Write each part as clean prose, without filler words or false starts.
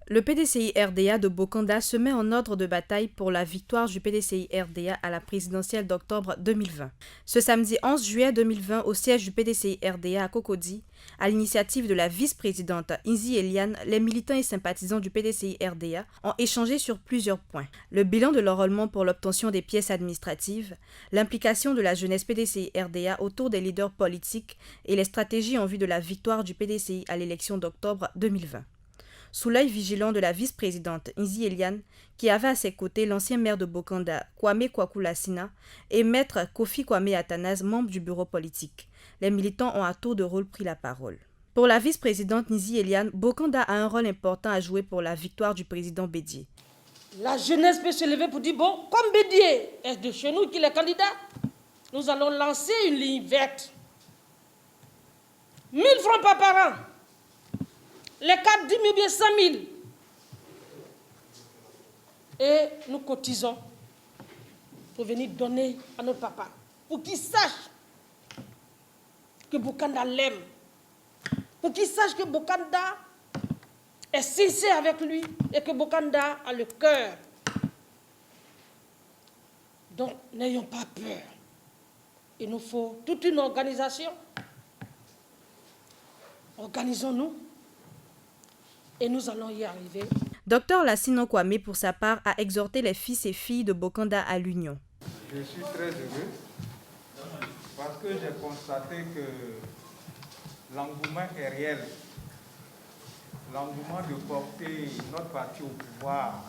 Le PDCI-RDA de Bokanda se met en ordre de bataille pour la victoire du PDCI-RDA à la présidentielle d'octobre 2020. Ce samedi 11 juillet 2020, au siège du PDCI-RDA à Cocody, à l'initiative de la vice-présidente Inzi Eliane, les militants et sympathisants du PDCI-RDA ont échangé sur plusieurs points. Le bilan de l'enrôlement pour l'obtention des pièces administratives, l'implication de la jeunesse PDCI-RDA autour des leaders politiques et les stratégies en vue de la victoire du PDCI à l'élection d'octobre 2020. Sous l'œil vigilant de la vice-présidente Inzi Eliane, qui avait à ses côtés l'ancien maire de Bokanda, Kwame Kwaku Lassina, et maître Kofi Kwame Athanase, membre du bureau politique. Les militants ont à tour de rôle pris la parole. Pour la vice-présidente Inzi Eliane, Bokanda a un rôle important à jouer pour la victoire du président Bédié. La jeunesse peut se lever pour dire, bon, comme Bédié est de chez nous qu'il est candidat, nous allons lancer une ligne verte. 1 000 francs par an. Les 4, 10 000, bien 100 000. Et nous cotisons pour venir donner à notre papa, pour qu'il sache que Bokanda l'aime, pour qu'il sache que Bokanda est sincère avec lui et que Bokanda a le cœur. Donc, n'ayons pas peur. Il nous faut toute une organisation. Organisons-nous. Et nous allons y arriver. Dr Lassina Kwame, pour sa part, a exhorté les fils et filles de Bokanda à l'union. Je suis très heureux parce que j'ai constaté que l'engouement est réel. L'engouement de porter notre parti au pouvoir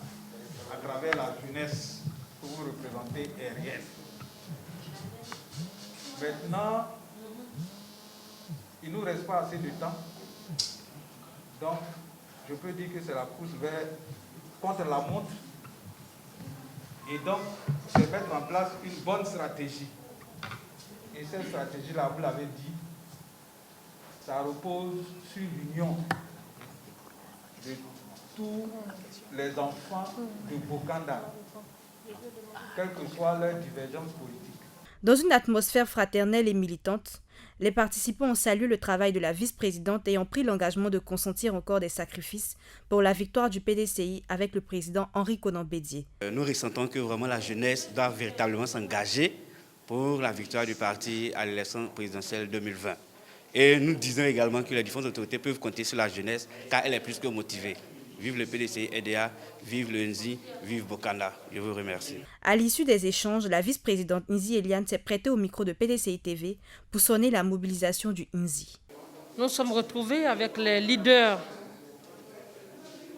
à travers la jeunesse que vous représentez est réel. Maintenant, il ne nous reste pas assez de temps. Donc, je peux dire que c'est la course contre la montre. Et donc, c'est mettre en place une bonne stratégie. Et cette stratégie-là, vous l'avez dit, ça repose sur l'union de tous les enfants de Bokanda, quelle que soit leur divergence politique. Dans une atmosphère fraternelle et militante, les participants ont salué le travail de la vice-présidente et ont pris l'engagement de consentir encore des sacrifices pour la victoire du PDCI avec le président Henri Konan Bédié. Nous ressentons que vraiment la jeunesse doit véritablement s'engager pour la victoire du parti à l'élection présidentielle 2020. Et nous disons également que les différentes autorités peuvent compter sur la jeunesse car elle est plus que motivée. Vive le PDCI-RDA, vive le NZI, vive Bokanda. Je vous remercie. À l'issue des échanges, la vice-présidente Inzi Eliane s'est prêtée au micro de PDCI TV pour sonner la mobilisation du NZI. Nous sommes retrouvés avec les leaders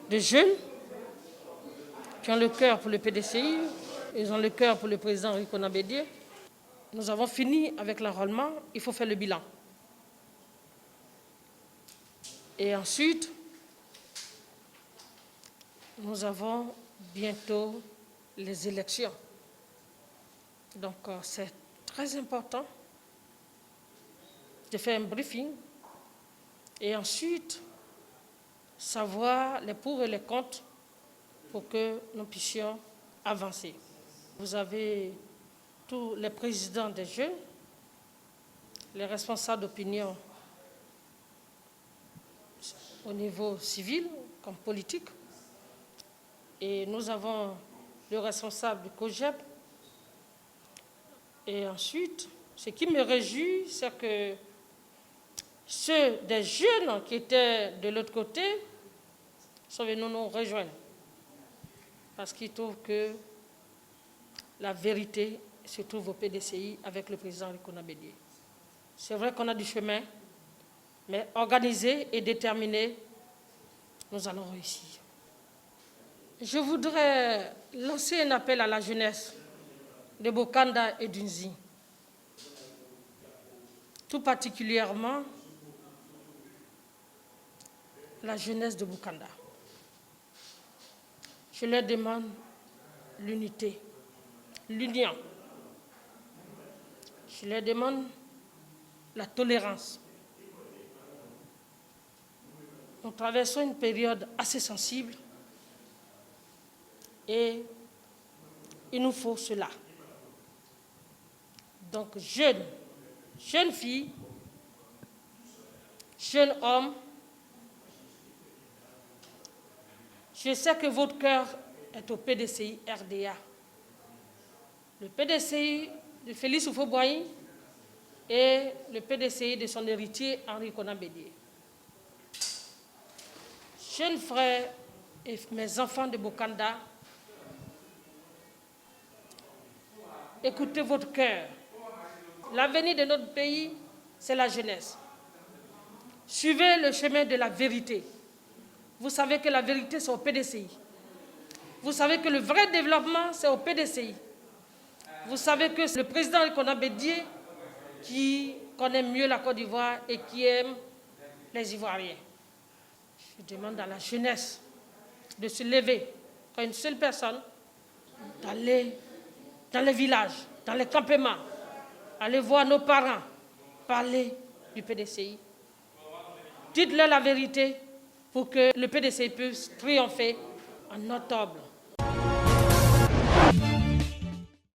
de jeunes qui ont le cœur pour le PDCI, ils ont le cœur pour le président Henri Konan Bédié. Nous avons fini avec l'enrôlement, il faut faire le bilan. Et ensuite, nous avons bientôt les élections. Donc, c'est très important de faire un briefing et ensuite savoir les pour et les contre pour que nous puissions avancer. Vous avez tous les présidents des jeunes, les responsables d'opinion au niveau civil comme politique. Et nous avons le responsable du COJEP. Et ensuite, ce qui me réjouit, c'est que ceux des jeunes qui étaient de l'autre côté sont venus nous rejoindre. Parce qu'ils trouvent que la vérité se trouve au PDCI avec le président Henri Konan Bédié. C'est vrai qu'on a du chemin, mais organisé et déterminé, nous allons réussir. Je voudrais lancer un appel à la jeunesse de Bokanda et d'Unzi, tout particulièrement la jeunesse de Bokanda. Je leur demande l'unité, l'union. Je leur demande la tolérance. Nous traversons une période assez sensible. Et il nous faut cela. Donc, jeunes filles, jeunes hommes, Je sais que votre cœur est au PDCI RDA. Le PDCI de Félix Houphouët-Boigny et le PDCI de son héritier Henri Konan Bédié. Jeunes frères et mes enfants de Bokanda, écoutez votre cœur. L'avenir de notre pays, c'est la jeunesse. Suivez le chemin de la vérité. Vous savez que la vérité, c'est au PDCI. Vous savez que le vrai développement, c'est au PDCI. Vous savez que c'est le président Konan Bédié qui connaît mieux la Côte d'Ivoire et qui aime les Ivoiriens. Je demande à la jeunesse de se lever comme une seule personne, d'aller dans les villages, dans les campements, aller voir nos parents, parler du PDCI. Dites-leur la vérité pour que le PDCI puisse triompher en octobre.